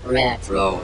Retro.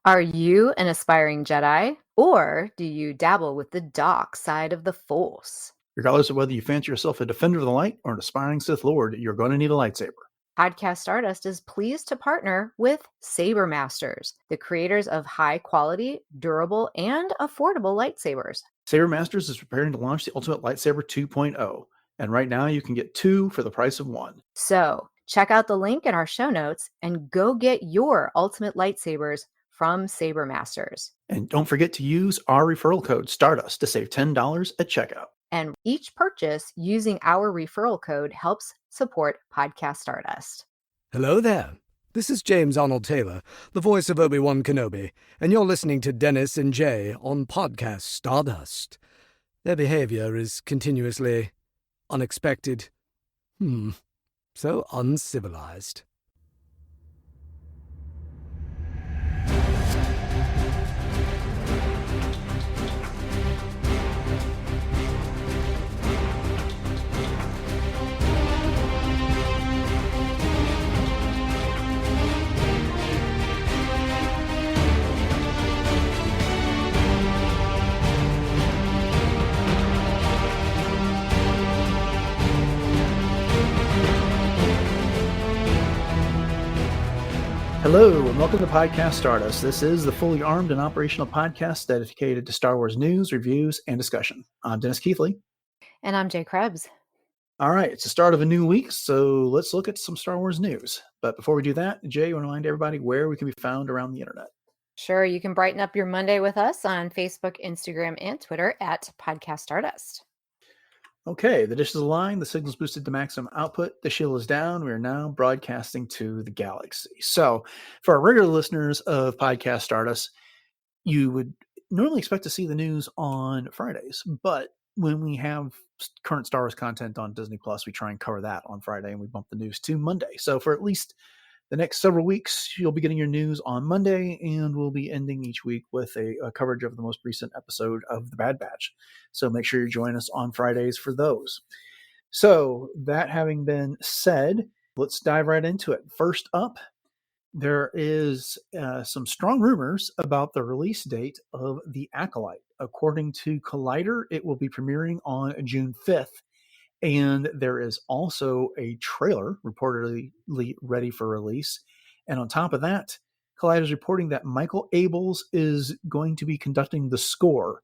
Are you an aspiring Jedi, or do you dabble with the dark side of the Force? Regardless of whether you fancy yourself a defender of the light or an aspiring Sith Lord, you're going to need a lightsaber. Podcast Stardust is pleased to partner with Saber Masters, the creators of high-quality, durable, and affordable lightsabers. Saber Masters is preparing to launch the Ultimate Lightsaber 2.0, and right now you can get 2 for the price of 1. So, check out the link in our show notes and go get your Ultimate Lightsabers from Saber Masters. And don't forget to use our referral code Stardust to save $10 at checkout. And each purchase using our referral code helps support Podcast Stardust. Hello there. This is James Arnold Taylor, the voice of Obi-Wan Kenobi, and you're listening to Dennis and Jay on Podcast Stardust. Their behavior is continuously unexpected. So uncivilized. Hello, and welcome to Podcast Stardust. This is the fully armed and operational podcast dedicated to Star Wars news, reviews, and discussion. I'm Dennis Keithley. And I'm Jay Krebs. All right, it's the start of a new week, so let's look at some Star Wars news. But before we do that, Jay, you want to remind everybody where we can be found around the internet? Sure, you can brighten up your Monday with us on Facebook, Instagram, and Twitter at Podcast Stardust. Okay, the dish is aligned, the signal's boosted to maximum output, the shield is down, we are now broadcasting to the galaxy. So, for our regular listeners of Podcast Stardust, you would normally expect to see the news on Fridays, but when we have current Star Wars content on Disney Plus, we try and cover that on Friday, and we bump the news to Monday. So, for at least the next several weeks, you'll be getting your news on Monday, and we'll be ending each week with a coverage of the most recent episode of The Bad Batch. So make sure you join us on Fridays for those. So that having been said, let's dive right into it. First up, there is some strong rumors about the release date of The Acolyte. According to Collider, it will be premiering on June 5th. And there is also a trailer reportedly ready for release. And on top of that, Collider is reporting that Michael Abels is going to be conducting the score.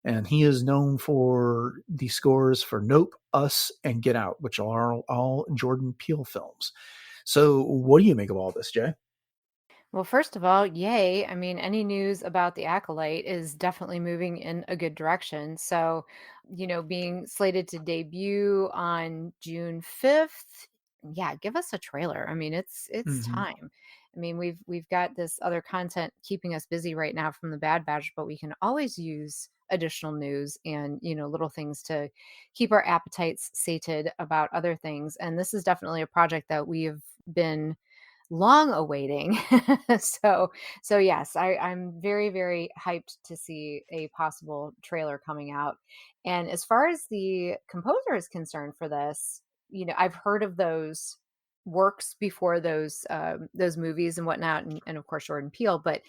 And he is known for the scores for Nope, Us, and Get Out, which are all Jordan Peele films. So what do you make of all this, Jay? Well, first of all, yay. I mean, any news about The Acolyte is definitely moving in a good direction. So, being slated to debut on June 5th, yeah, give us a trailer. I mean, it's time. I mean, we've got this other content keeping us busy right now from the Bad Batch, but we can always use additional news and, little things to keep our appetites sated about other things. And this is definitely a project that we have been long awaiting. So yes, I'm very, very hyped to see a possible trailer coming out. And as far as the composer is concerned for this, I've heard of those works before those movies and whatnot, and of course Jordan Peele, but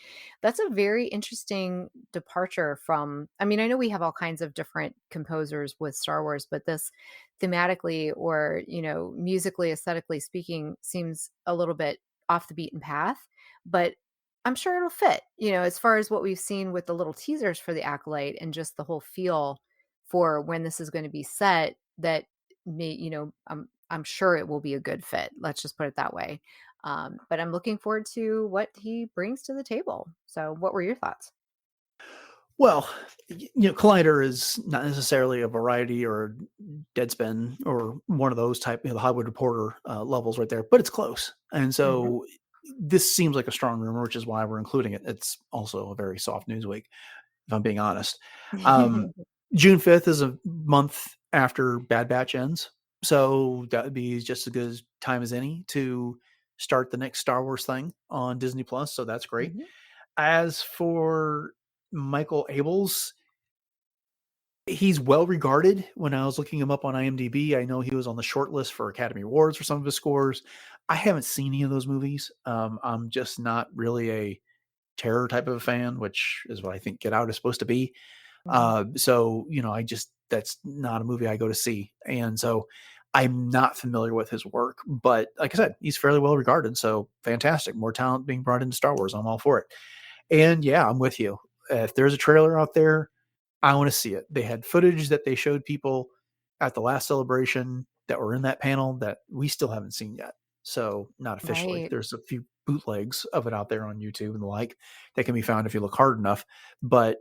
that's a very interesting departure from, I mean, I know we have all kinds of different composers with Star Wars, but this thematically or musically, aesthetically speaking, seems a little bit off the beaten path, but I'm sure it'll fit, as far as what we've seen with the little teasers for The Acolyte and just the whole feel for when this is going to be set, that may, I'm sure it will be a good fit. Let's just put it that way. But I'm looking forward to what he brings to the table. So what were your thoughts? Well, Collider is not necessarily a Variety or Deadspin or one of those type, the Hollywood Reporter levels right there, but it's close. And so this seems like a strong rumor, which is why we're including it. It's also a very soft news week, if I'm being honest. June 5th is a month after Bad Batch ends. So that would be just as good time as any to start the next Star Wars thing on Disney Plus. So that's great. As for Michael Abels, He's well regarded. When I was looking him up on IMDb, I know he was on the short list for Academy Awards for some of his scores. I haven't seen any of those movies. I'm just not really a terror type of a fan, which is what I think Get Out is supposed to be. Mhm. So, that's not a movie I go to see. And so I'm not familiar with his work, but like I said, he's fairly well regarded. So fantastic. More talent being brought into Star Wars. I'm all for it. And yeah, I'm with you. If there's a trailer out there, I want to see it. They had footage that they showed people at the last celebration that were in that panel that we still haven't seen yet. So not officially. Right. There's a few bootlegs of it out there on YouTube and the like that can be found if you look hard enough. But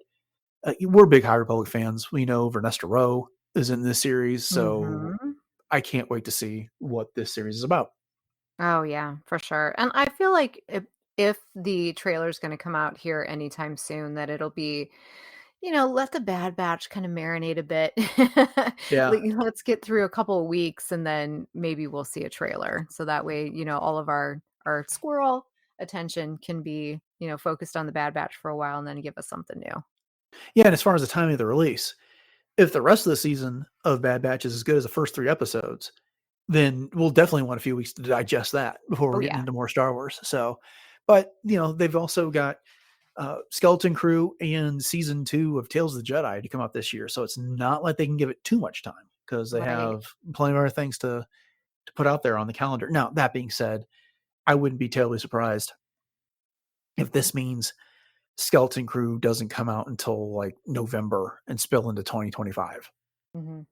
we're big High Republic fans. We know Vernesta Rowe is in this series, so Mhm. I can't wait to see what this series is about. Oh, yeah, for sure, and I feel like if the trailer's gonna come out here anytime soon, that it'll be, let the Bad Batch kinda marinate a bit. Yeah. Let's get through a couple of weeks, and then maybe we'll see a trailer, so that way, all of our squirrel attention can be, focused on the Bad Batch for a while and then give us something new. Yeah, and as far as the timing of the release, if the rest of the season of Bad Batch is as good as the first 3 episodes, then we'll definitely want a few weeks to digest that before we're Oh, getting yeah. into more Star Wars. So, but they've also got Skeleton Crew and season 2 of Tales of the Jedi to come out this year. So it's not like they can give it too much time because they Right. have plenty of other things to put out there on the calendar. Now, that being said, I wouldn't be terribly surprised if this means Skeleton Crew doesn't come out until like November and spill into 2025. Mhm.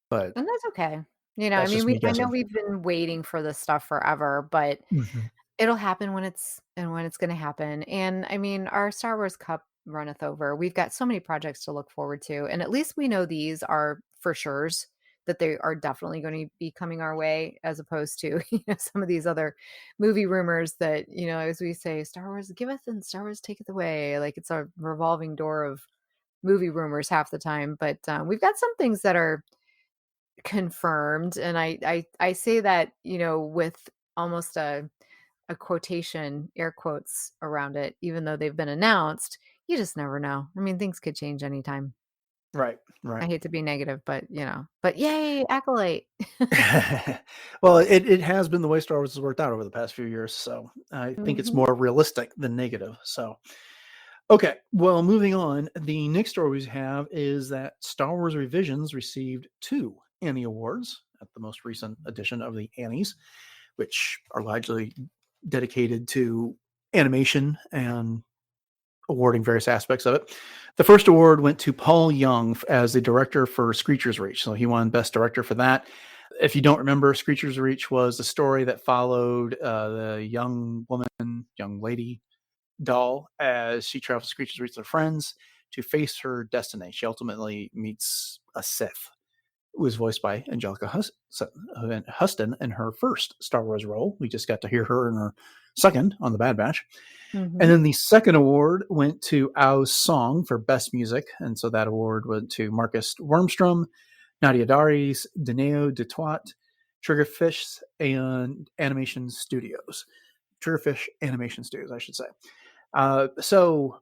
But And that's okay. I that's mean, just me I know guessing. we've been waiting for this stuff forever, but Mhm. it'll happen when it's gonna happen, and, I mean, our Star Wars cup runneth over. We've got so many projects to look forward to, and at least we know these are for sures, that they are definitely gonna be coming our way as opposed to, some of these other movie rumors that, as we say, "Star Wars giveth and Star Wars taketh away," like, it's a revolving door of movie rumors half the time, but, we've got some things that are confirmed, and I say that, with almost a quotation, air quotes around it, even though they've been announced, you just never know. I mean, things could change anytime. Right, right. I hate to be negative, but yay, Acolyte. Well, it has been the way Star Wars has worked out over the past few years, so I think it's Mhm. more realistic than negative. So, okay, well, moving on, the next story we have is that Star Wars Revisions received 2 Annie Awards at the most recent edition of the Annies, which are largely dedicated to animation and awarding various aspects of it. The first award went to Paul Young as the director for Screecher's Reach. So he won Best Director for that. If you don't remember, Screecher's Reach was a story that followed the young lady doll as she travels to Screecher's Reach with her friends to face her destiny. She ultimately meets a Sith, who was voiced by Angelica Huston in her first Star Wars role. We just got to hear her in her second on The Bad Batch. And Mhm. then the second award went to Ao's Song for Best Music. And so that award went to Marcus Wormstrom, Nadia Darius, Dineo Dutoit, Triggerfish, and Animation Studios. Triggerfish Animation Studios, I should say. So,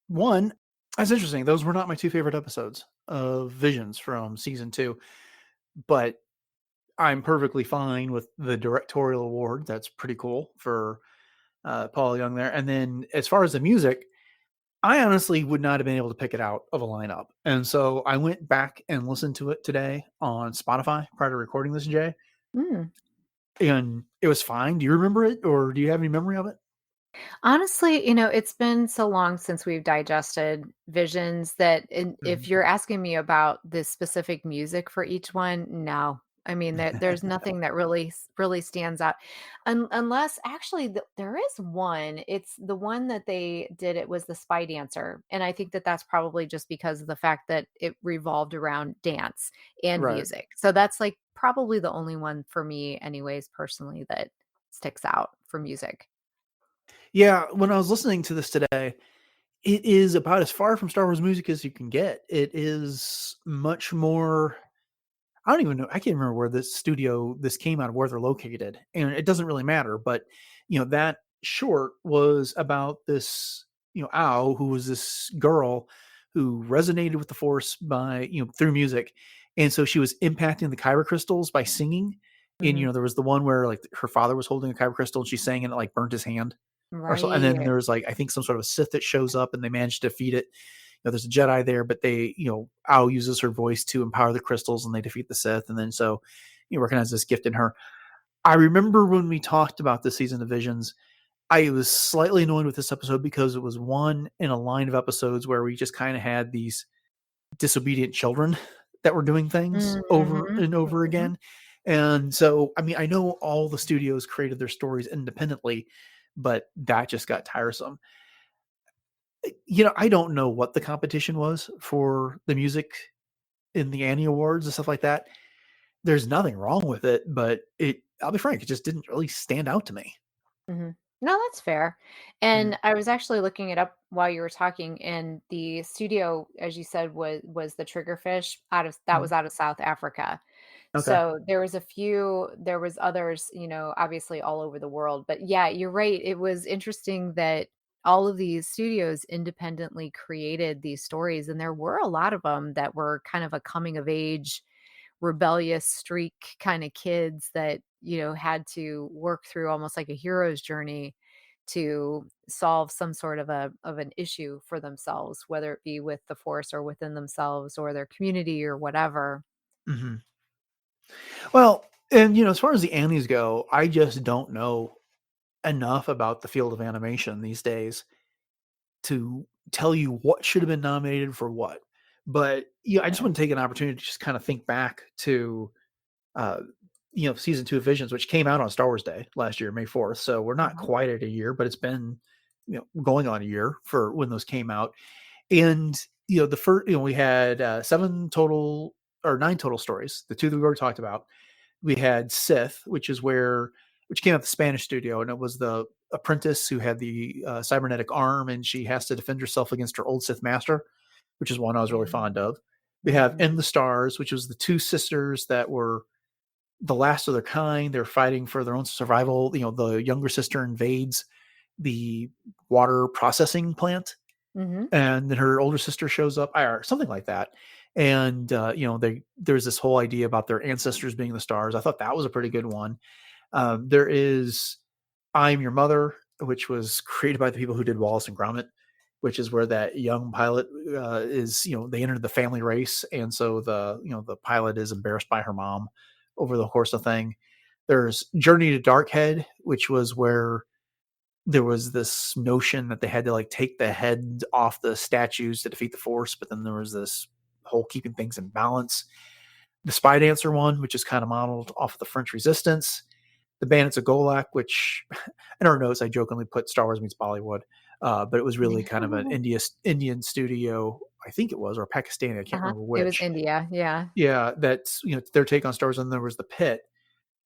one, that's interesting. Those were not my 2 favorite episodes of Visions from season 2, but I'm perfectly fine with the directorial award. That's pretty cool for Paul Young there. And then as far as the music, I honestly would not have been able to pick it out of a lineup. And so I went back and listened to it today on Spotify prior to recording this, Jay, Mm. and it was fine. Do you remember it or do you have any memory of it? Honestly, it's been so long since we've digested Visions that if Mhm. you're asking me about the specific music for each one, no. I mean, there's nothing that really stands out, unless actually there is one. It's the one that they did. It was the Spy Dancer, and I think that that's probably just because of the fact that it revolved around dance and Right. music. So that's like probably the only one for me, anyways, personally, that sticks out for music. Yeah, when I was listening to this today, it is about as far from Star Wars music as you can get. It is much more. I don't even know. I can't remember where this came out of, where they're located, and it doesn't really matter. But that short was about this, Ao, who was this girl who resonated with the Force by, through music. And so she was impacting the kyber crystals by singing. And, Mhm. there was the one where like her father was holding a kyber crystal and she sang and it like burnt his hand or so. And then Right. there was like, I think some sort of a Sith that shows up and they managed to defeat it. There's a Jedi there, but they, Ao uses her voice to empower the crystals and they defeat the Sith. And then so you recognize this gift in her. I remember when we talked about this season of Visions, I was slightly annoyed with this episode because it was one in a line of episodes where we just kind of had these disobedient children that were doing things over Mhm. and over Mhm. again. And so, I mean, I know all the studios created their stories independently, but that just got tiresome. I don't know what the competition was for the music in the Annie Awards and stuff like that. There's nothing wrong with it, but I'll be frank, it just didn't really stand out to me. Mhm. No, that's fair. Mm. And I was actually looking it up while you were talking, and the studio, as you said, was the Triggerfish that Mhm. was out of South Africa. Okay. So there was others, obviously all over the world. But yeah, you're right. It was interesting that all of these studios independently created these stories, and there were a lot of them that were kind of a coming of age rebellious streak kind of kids that, had to work through almost like a hero's journey to solve some sort of an issue for themselves, whether it be with the force or within themselves or their community or whatever. Mhm. Well, and as far as the Annies go, I just don't know enough about the field of animation these days to tell you what should have been nominated for what. But I just Yeah. want to take an opportunity to just kind of think back to uh, season 2 of Visions, which came out on Star Wars Day last year, May 4th. So we're not Uh-huh. quite at a year, but it's been going on a year for when those came out. And the first, we had 9 total stories. The two that we already talked about. We had Sith, which came out the Spanish studio, and it was the apprentice who had the cybernetic arm, and she has to defend herself against her old Sith master, which is one I was really Yeah. fond of. We have In Mhm. the Stars, which was the two sisters that were the last of their kind. They're fighting for their own survival. The younger sister invades the water processing plant, Mhm. and then her older sister shows up or something like that. And there's this whole idea about their ancestors being the stars. I thought that was a pretty good one. There is I'm Your Mother, which was created by the people who did Wallace and Gromit, which is where that young pilot is. They entered the family race, and so the pilot is embarrassed by her mom over the course of the thing. There's Journey to Darkhead, which was where there was this notion that they had to like take the head off the statues to defeat the Force, but then there was this whole keeping things in balance. The Spy Dancer one, which is kind of modeled off of the French Resistance. The Bandits of Golak, which in our notes I jokingly put Star Wars meets Bollywood, but it was really kind of an Indian studio, I think it was, or Pakistani, I can't Uh-huh. remember It was which. India, yeah. Yeah, that's their take on Star Wars. And there was the Pit,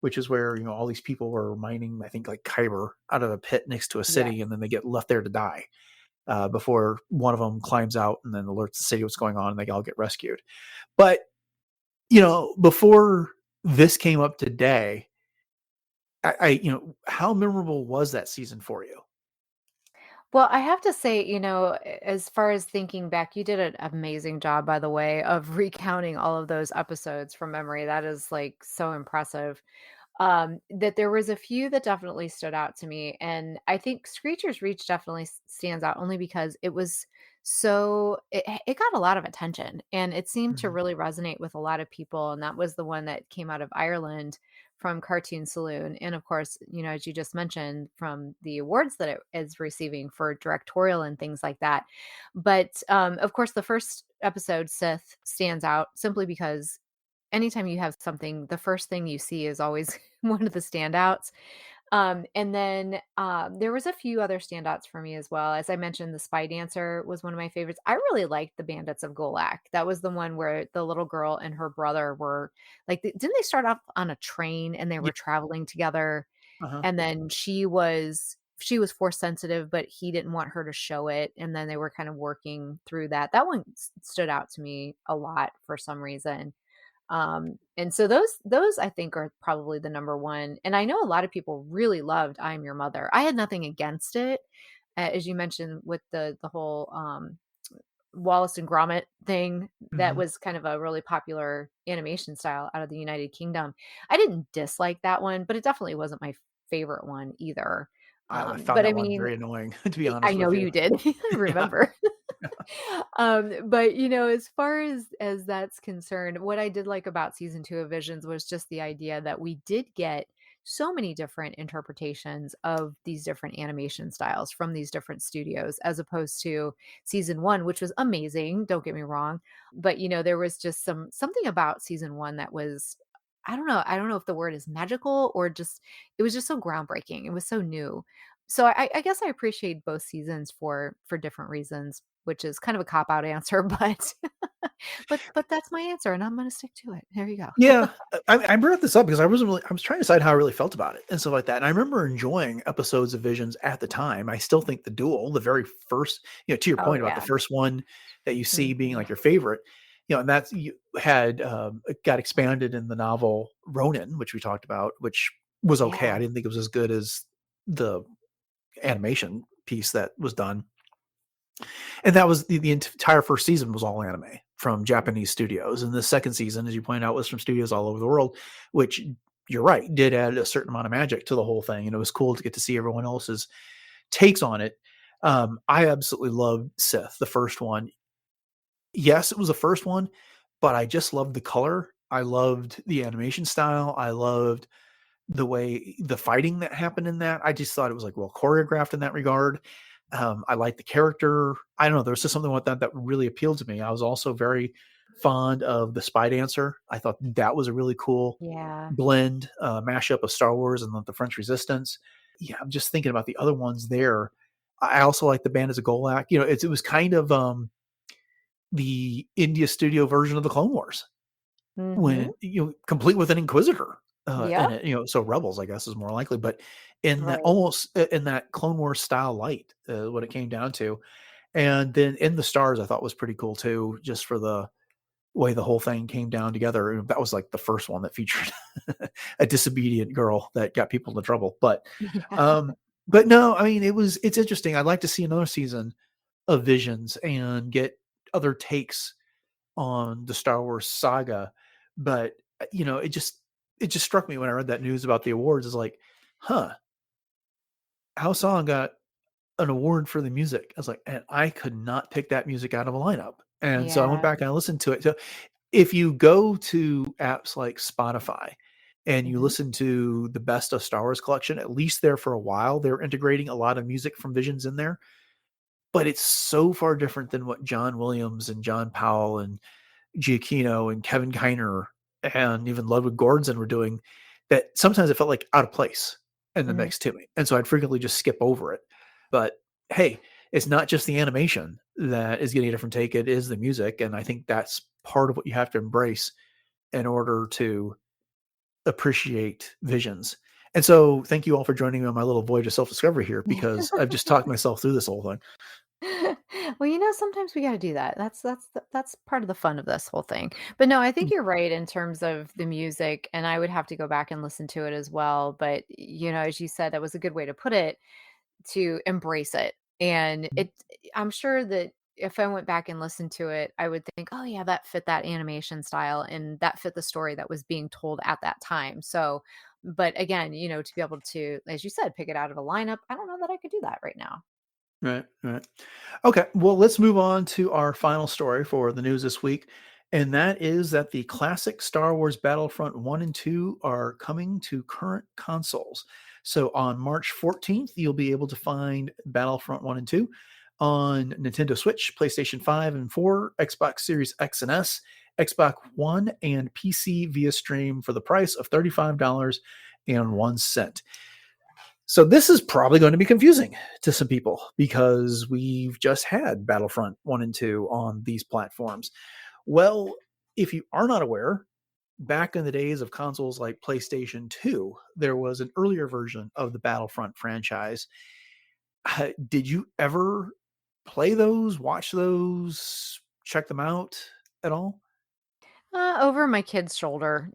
which is where all these people were mining, I think, like kyber out of a pit next to a Yeah. city, and then they get left there to die before one of them climbs out and then alerts the city what's going on, and they all get rescued. But before this came up today, how memorable was that season for you? Well, I have to say, as far as thinking back, you did an amazing job, by the way, of recounting all of those episodes from memory. That is like so impressive. That there was a few that definitely stood out to me, and I think Screecher's Reach definitely stands out only because it got a lot of attention, and it seemed to Mhm. really resonate with a lot of people, and that was the one that came out of Ireland from Cartoon Saloon, and of course, as you just mentioned, from the awards that it is receiving for directorial and things like that. But of course, the first episode, Sith, stands out simply because anytime you have something, the first thing you see is always one of the standouts. And then there was a few other standouts for me as well. As I mentioned, the Spy Dancer was one of my favorites. I really liked the Bandits of Golak. That was the one where the little girl and her brother were like, didn't they start off on a train and they Yeah. were traveling together? Uh-huh. And then she was force sensitive, but he didn't want her to show it. And then they were kind of working through that. That one stood out to me a lot for some reason. And so those I think are probably the number one. And I know a lot of people really loved I'm Your Mother. I had nothing against it, as you mentioned with the whole Wallace and Gromit thing that Mhm. was kind of a really popular animation style out of the United Kingdom. I didn't dislike that one, but it definitely wasn't my favorite one either. I found But I that one mean, very annoying, to be I honest know with you. you did. I Yeah. remember. But as far as that's concerned, what I did like about season 2 of Visions was just the idea that we did get so many different interpretations of these different animation styles from these different studios, as opposed to season 1, which was amazing, don't get me wrong, but there was just something about season 1 that was, I don't know if the word is magical, or just it was just so groundbreaking. It was so new. So I guess I appreciate both seasons for different reasons, which is kind of a cop out answer, but but that's my answer, and I'm gonna stick to it. There you go. Yeah, I brought this up because I was trying to decide how I really felt about it and stuff like that. And I remember enjoying episodes of Visions at the time. I still think the duel, the very first, to your Oh, point about the yeah. first one that you see being Mhm. like your favorite, and that's you had it got expanded in the novel Ronin, which we talked about, which was okay. I Yeah. didn't think it was as good as the animation piece that was done. And that was the entire first season was all anime from Japanese studios. And the second season, as you pointed out, was from studios all over the world, which you're right, did add a certain amount of magic to the whole thing. And it was cool to get to see everyone else's takes on it. I absolutely loved Sith, the first one. Yes, it was the first one, but I just loved the color. I loved the animation style. I loved the way the fighting that happened in that. I just thought it was like well choreographed in that regard. I liked the character. I don't know. There was just something about that that really appealed to me. I was also very fond of the Spy Dancer. I thought that was a really cool Yeah. blend, mashup of Star Wars and the French Resistance. Yeah, I'm just thinking about the other ones there. I also like the Bandits of Golak. It was kind of the India studio version of the Clone Wars Mhm. when complete with an Inquisitor in Yep. it. So Rebels, I guess, is more likely, but in that Right. almost in that Clone Wars style light, what it came down to, and then in the Stars, I thought was pretty cool too, just for the way the whole thing came down together. That was like the first one that featured a disobedient girl that got people into trouble, Yeah. um, but no, I mean it's interesting. I'd like to see another season of Visions and get other takes on the Star Wars saga. But it just struck me when I read that news about the awards. Is like, huh, How Song got an award for the music. I was like, and I could not pick that music out of a lineup. And so I went Yeah. back and I listened to it. So if you go to apps like Spotify and you Mhm. listen to the best of Star Wars collection, at least there for a while, they're integrating a lot of music from Visions in there. But it's so far different than what John Williams and John Powell and Giacchino and Kevin Kiner and even Ludwig Göransson were doing, that sometimes it felt like out of place in the Mhm. mix to me. And so I'd frequently just skip over it. But hey, it's not just the animation that is getting a different take, it is the music. And I think that's part of what you have to embrace in order to appreciate Visions. And so thank you all for joining me on my little voyage of self-discovery here, because I've just talked myself through this whole thing. Well, sometimes we gotta do that. That's part of the fun of this whole thing. But no, I think you're right in terms of the music, and I would have to go back and listen to it as well. But as you said, that was a good way to put it, to embrace it. And I'm sure that if I went back and listened to it, I would think, oh yeah, that fit that animation style and that fit the story that was being told at that time. So, but again, to be able to, as you said, pick it out of a lineup, I don't know that I could do that right now. Right, right. Okay, well, let's move on to our final story for the news this week. And that is that the classic Star Wars Battlefront 1 and 2 are coming to current consoles. So on March 14th, you'll be able to find Battlefront 1 and 2 on Nintendo Switch, PlayStation 5 and 4, Xbox Series X and S, Xbox One, and PC via stream for the price of $35.01. So this is probably going to be confusing to some people because we've just had Battlefront 1 and 2 on these platforms. Well, if you are not aware, back in the days of consoles like PlayStation 2, there was an earlier version of the Battlefront franchise. Did you ever play those, watch those, check them out at all? Over my kid's shoulder,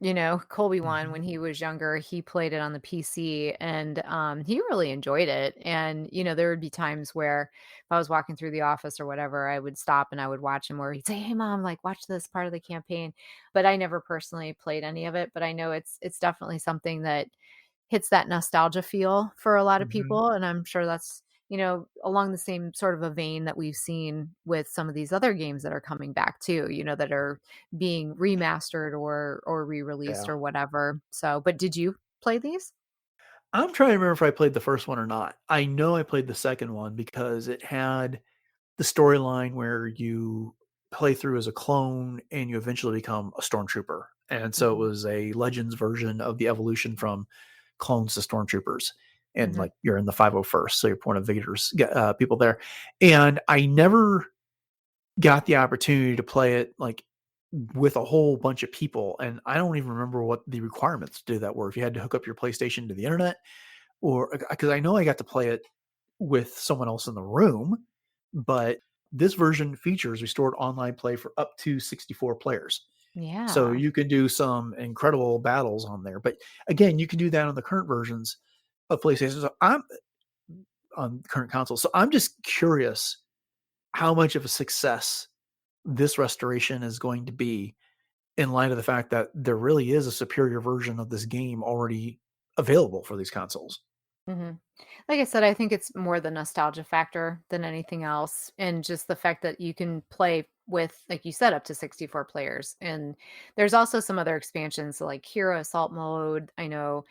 Colby won Mhm. when he was younger. He played it on the PC and he really enjoyed it. And, there would be times where if I was walking through the office or whatever, I would stop and I would watch him where he'd say, "Hey mom, like watch this part of the campaign." But I never personally played any of it. But I know it's definitely something that hits that nostalgia feel for a lot of Mhm. people, and I'm sure that's, along the same sort of a vein that we've seen with some of these other games that are coming back too, that are being remastered or re-released Yeah. or whatever. So, but did you play these? I'm trying to remember if I played the first one or not. I know I played the second one because it had the storyline where you play through as a clone and you eventually become a stormtrooper. And so it Mhm, was a Legends version of the evolution from clones to stormtroopers. And mhm, like you're in the 501st, so you're point of Vader's people there. And I never got the opportunity to play it like with a whole bunch of people. And I don't even remember what the requirements to do that were. If you had to hook up your PlayStation to the internet, or because I know I got to play it with someone else in the room, but this version features restored online play for up to 64 players. So yeah, you can do some incredible battles on there. But again, you can do that on the current versions of PlayStation. So I'm on current consoles. So I'm just curious how much of a success this restoration is going to be in light of the fact that there really is a superior version of this game already available for these consoles. mhm. Like I said, I think it's more the nostalgia factor than anything else, and just the fact that you can play with, like you said, up to 64 players. And there's also some other expansions like Hero Assault Mode. I know,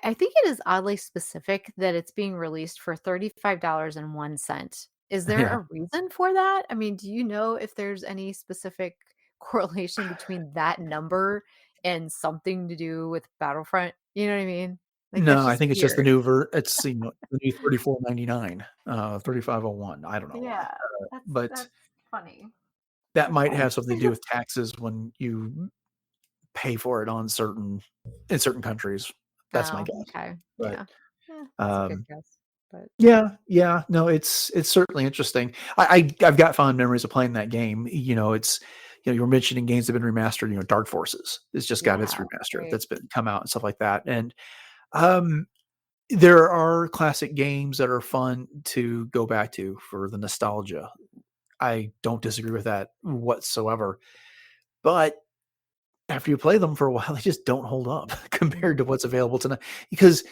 I think it is oddly specific that it's being released for $35.01. Is there Yeah. a reason for that? I mean, do you know if there's any specific correlation between that number and something to do with Battlefront? You know what I mean? Like, No, that's I just think it's just the weird. new it's, the new 34.99, 3501. I don't know why. Yeah, But that's funny. that That's might funny. have something to do with taxes when you pay for it on certain countries. That's my Oh, guess. okay. But, Yeah. Yeah, that's a good um, guess, but yeah, yeah, no, it's certainly interesting. I've got fond memories of playing that game. You were mentioning games that have been remastered. Dark Forces has just got its yeah, remaster right. that's been come out and stuff like that. And um, there are classic games that are fun to go back to for the nostalgia. I don't disagree with that whatsoever. But after you play them for a while, they just don't hold up compared Mhm, to what's available tonight. Because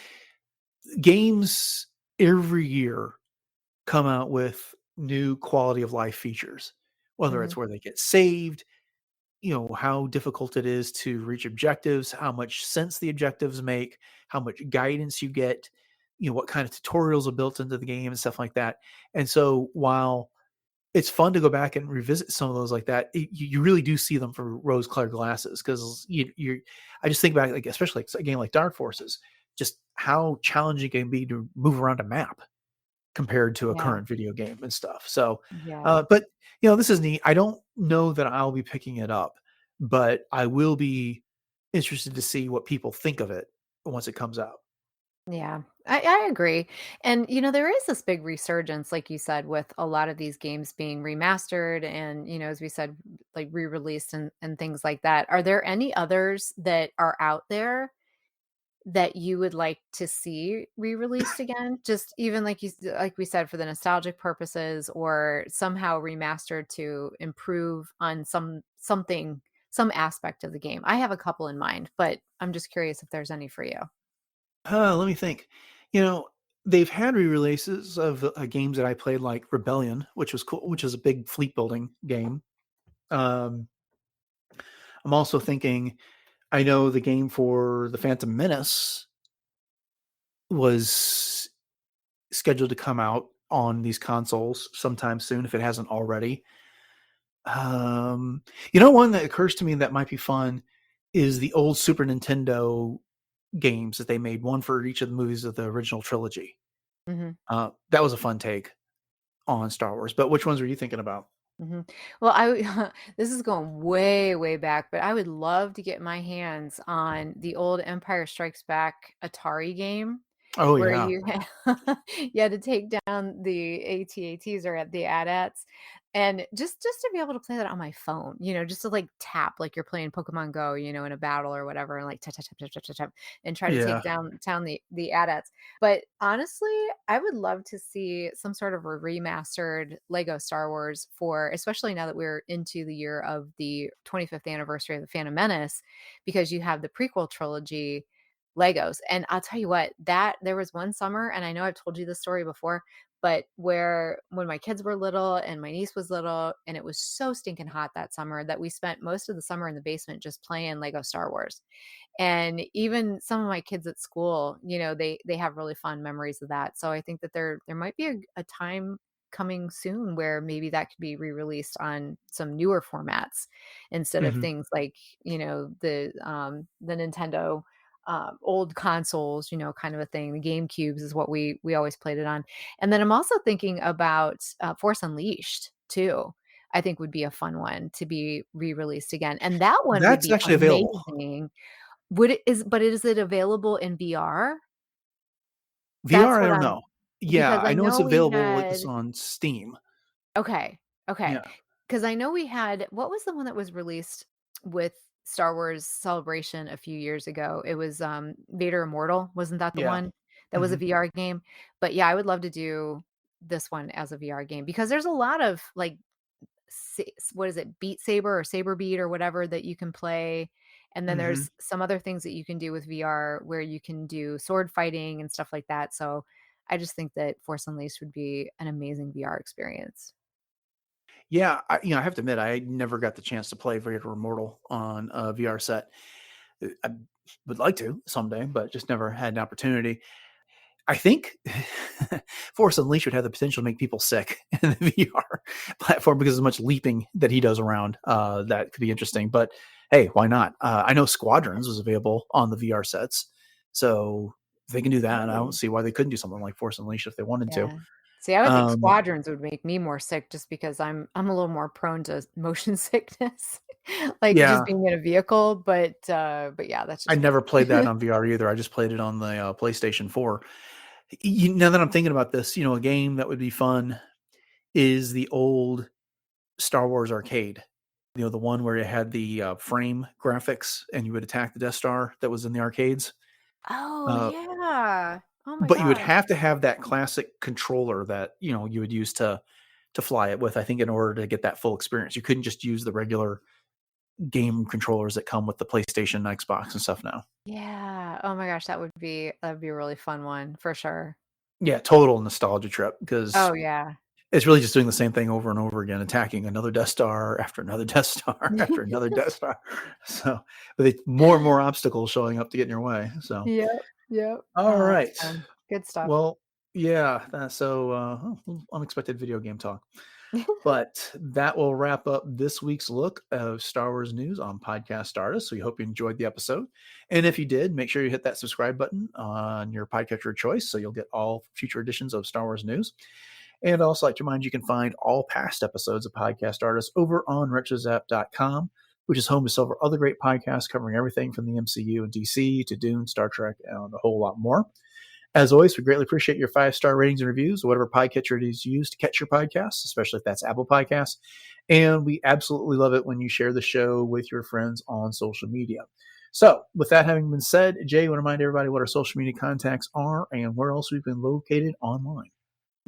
games every year come out with new quality of life features, whether mhm, it's where they get saved, how difficult it is to reach objectives, how much sense the objectives make, how much guidance you get, what kind of tutorials are built into the game and stuff like that. And so while it's fun to go back and revisit some of those like that, you really do see them through rose-colored glasses because I just think back, like especially like a game like Dark Forces, just how challenging it can be to move around a map compared to a yeah, current video game and stuff. So, yeah, but this is neat. I don't know that I'll be picking it up, but I will be interested to see what people think of it once it comes out. yeah. I agree, and, there is this big resurgence, like you said, with a lot of these games being remastered and, as we said, like, re-released and things like that. Are there any others that are out there that you would like to see re-released again? Just even like we said, for the nostalgic purposes or somehow remastered to improve on some aspect of the game. I have a couple in mind, but I'm just curious if there's any for you. Let me think. You know, they've had re-releases of games that I played, like Rebellion, which was cool, which is a big fleet building game. Um, I'm also thinking. I know the game for the Phantom Menace was scheduled to come out on these consoles sometime soon if it hasn't already. Um, one that occurs to me that might be fun is the old Super Nintendo games that they made, one for each of the movies of the original trilogy. Mhm, That was a fun take on Star Wars. But which ones were you thinking about? mhm. Well, this is going way, way back, but I would love to get my hands on the old Empire Strikes Back Atari game. Oh, where yeah. you you had to take down the AT-ATs or the AT-ATs, and just to be able to play that on my phone, just to, like, tap like you're playing Pokemon Go, in a battle or whatever, and, like, tap, tap, tap, tap, tap, tap, tap, and try to take Yeah. down the AT-ATs. But honestly, I would love to see some sort of a remastered Lego Star Wars for, especially now that we're into the year of the 25th anniversary of The Phantom Menace, because you have the prequel trilogy Legos. And I'll tell you what, that there was one summer, and I know I've told you this story before, but where when my kids were little and my niece was little, and it was so stinking hot that summer that we spent most of the summer in the basement just playing Lego Star Wars. And even some of my kids at school, they have really fond memories of that. So I think that there might be a time coming soon where maybe that could be re-released on some newer formats instead of Mhm. things like, the Nintendo old consoles, kind of a thing. The GameCubes is what we always played it on. And then I'm also thinking about Force Unleashed too. I think would be a fun one to be re-released again. And that one would That's be actually available. amazing. But is it available in VR? That's VR, I what don't I'm know. Yeah, because I I know it's know we available, it's had on Steam. okay, okay, Yeah. because I know we had what was the one that was released with Star Wars Celebration a few years ago? It was, Vader Immortal, wasn't that the Yeah. one? That was a Mhm. VR game? But, yeah, I would love to do this one as a VR game because there's a lot of, like, what is it? Beat Saber or Saber Beat or whatever that you can play, and then Mhm. there's some other things that you can do with VR where you can do sword fighting and stuff like that, so I just think that Force Unleashed would be an amazing VR experience. Yeah, I have to admit, I never got the chance to play Vader Immortal on a VR set. I would like to someday, but just never had an opportunity. I think Force Unleashed would have the potential to make people sick in the VR platform because of much leaping that he does around. That could be interesting. But hey, why not? I know Squadrons was available on the VR sets, so if they can do that, I don't Oh. see why they couldn't do something like Force Unleashed if they wanted to. Yeah. See, I would think Um, squadrons would make me more sick just because I'm a little more prone to motion sickness, like, just yeah, being in a vehicle, but yeah, that's I just never me. played that on VR either. I just played it on the PlayStation 4. Now that I'm thinking about this, a game that would be fun is the old Star Wars arcade. The one where it had the frame graphics and you would attack the Death Star that was in the arcades. Oh, Uh, yeah. Oh my but you would gosh. have to have that classic controller that you would use to fly it with. I think in order to get that full experience, you couldn't just use the regular game controllers that come with the PlayStation, Xbox, and stuff now. Yeah. Oh my gosh, that would be a really fun one for sure. Yeah, total nostalgia trip because Oh, yeah. it's really just doing the same thing over and over again, attacking another Death Star after another Death Star after another Death Star. So, with more and more obstacles showing up to get in your way. So, Yep, yep. all Oh, that's right. fun. Good stuff. Well, yeah. Unexpected video game talk. But that will wrap up this week's look of Star Wars news on Podcast Stardust. So we hope you enjoyed the episode. And if you did, make sure you hit that subscribe button on your podcatcher of choice so you'll get all future editions of Star Wars news. And I'd also like to remind you can find all past episodes of Podcast Artists over on retrozap.com, which is home to several other great podcasts covering everything from the MCU and DC to Dune, Star Trek, and a whole lot more. As always, we greatly appreciate your 5-star ratings and reviews, whatever podcatcher it is used to catch your podcasts, especially if that's Apple Podcasts. And we absolutely love it when you share the show with your friends on social media. So, with that having been said, Jay, I want to remind everybody what our social media contacts are and where else we've been located online.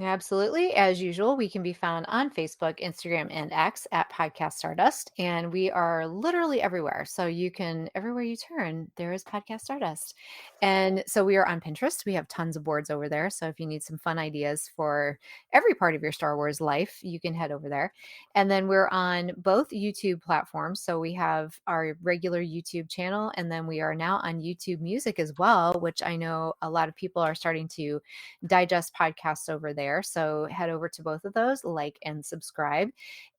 Absolutely. As usual, we can be found on Facebook, Instagram, and X at Podcast Stardust. And we are literally everywhere. So you can, everywhere you turn, there is Podcast Stardust. And so we are on Pinterest. We have tons of boards over there. So if you need some fun ideas for every part of your Star Wars life, you can head over there. And then we're on both YouTube platforms. So we have our regular YouTube channel, and then we are now on YouTube Music as well, which I know a lot of people are starting to digest podcasts over there. there. So head over to both of those, like and subscribe.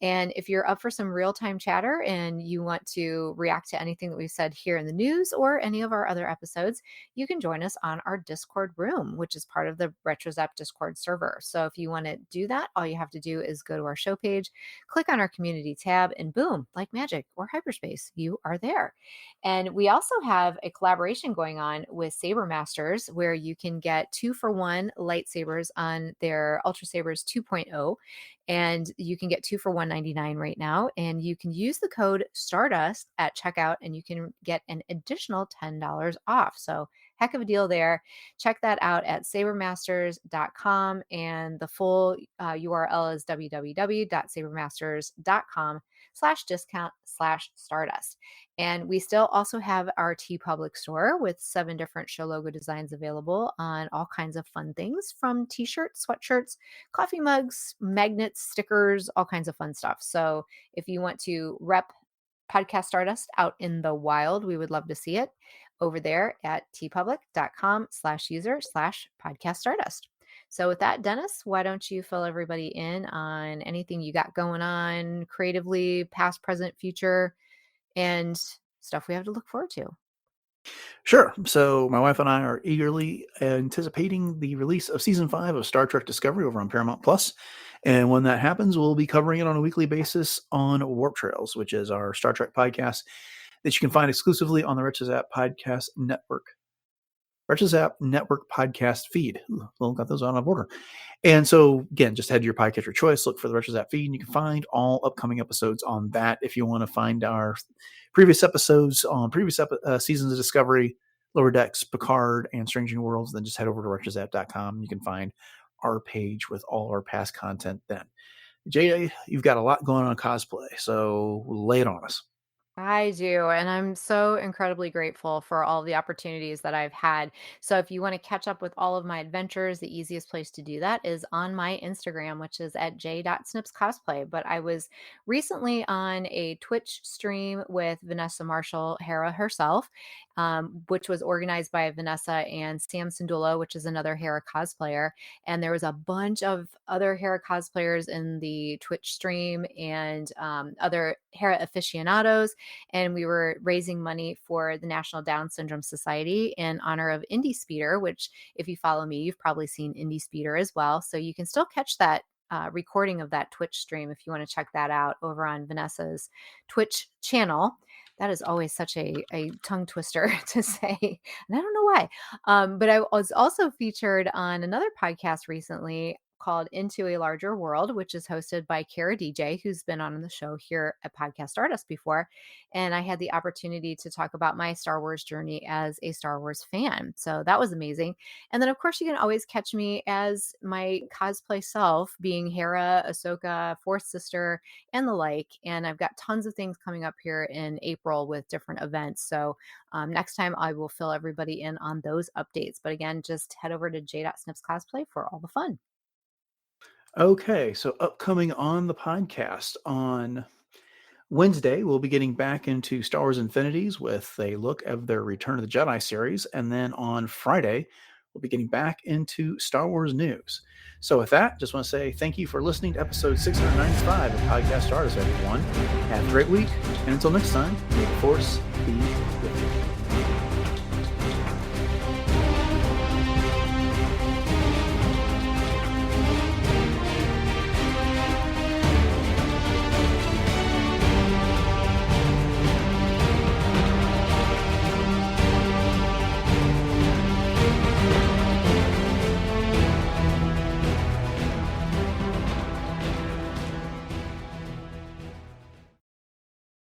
And if you're up for some real-time chatter and you want to react to anything that we've said here in the news or any of our other episodes, you can join us on our Discord room, which is part of the RetroZap Discord server. So if you want to do that, all you have to do is go to our show page, click on our community tab, and boom, like magic or hyperspace, you are there. And we also have a collaboration going on with Saber Masters where you can get 2-for-1 lightsabers on their Ultra Sabers 2.0. And you can get 2 for $199 right now. And you can use the code Stardust at checkout and you can get an additional $10 off. So heck of a deal there. Check that out at sabermasters.com. And the full URL is www.sabermasters.com/discount/Stardust. And we still also have our TeePublic store with 7 different show logo designs available on all kinds of fun things from t-shirts, sweatshirts, coffee mugs, magnets, stickers, all kinds of fun stuff. So if you want to rep Podcast Stardust out in the wild, we would love to see it over there at tpublic.com/user/podcast stardust. So with that, Dennis, why don't you fill everybody in on anything you got going on creatively, past, present, future, and stuff we have to look forward to? Sure. So my wife and I are eagerly anticipating the release of season 5 of Star Trek Discovery over on Paramount Plus. And when that happens, we'll be covering it on a weekly basis on Warp Trails, which is our Star Trek podcast that you can find exclusively on the RetroZap Podcast Network. RetroZap Network podcast feed. Well, got those on order. And so, again, just head to your podcatcher choice, look for the RetroZap feed, and you can find all upcoming episodes on that. If you want to find our previous episodes on previous seasons of Discovery, Lower Decks, Picard, and Strange New Worlds, then just head over to retrozap.com. You can find our page with all our past content then. Jay, you've got a lot going on cosplay, so lay it on us. I do. And I'm so incredibly grateful for all the opportunities that I've had. So if you want to catch up with all of my adventures, the easiest place to do that is on my Instagram, which is at j.snipscosplay. But I was recently on a Twitch stream with Vanessa Marshall, Hera herself, which was organized by Vanessa and Sam Sindula, which is another Hera cosplayer. And there was a bunch of other Hera cosplayers in the Twitch stream and other Hera aficionados. And we were raising money for the National Down Syndrome Society in honor of Indie Speeder, which if you follow me, you've probably seen Indie Speeder as well. So you can still catch that recording of that Twitch stream if you want to check that out over on Vanessa's Twitch channel. That is always such a tongue twister to say, and I don't know why. But I was also featured on another podcast recently called Into a Larger World, which is hosted by Kara DJ, who's been on the show here at Podcast Stardust before. And I had the opportunity to talk about my Star Wars journey as a Star Wars fan. So that was amazing. And then, of course, you can always catch me as my cosplay self, being Hera, Ahsoka, Fourth Sister, and the like. And I've got tons of things coming up here in April with different events. So next time I will fill everybody in on those updates. But again, just head over to j.snipscosplay for all the fun. Okay, so upcoming on the podcast on Wednesday, we'll be getting back into Star Wars Infinities with a look of their Return of the Jedi series. And then on Friday, we'll be getting back into Star Wars news. So with that, just want to say thank you for listening to episode 695 of Podcast Stardust, everyone. Have a great week. And until next time, may the Force be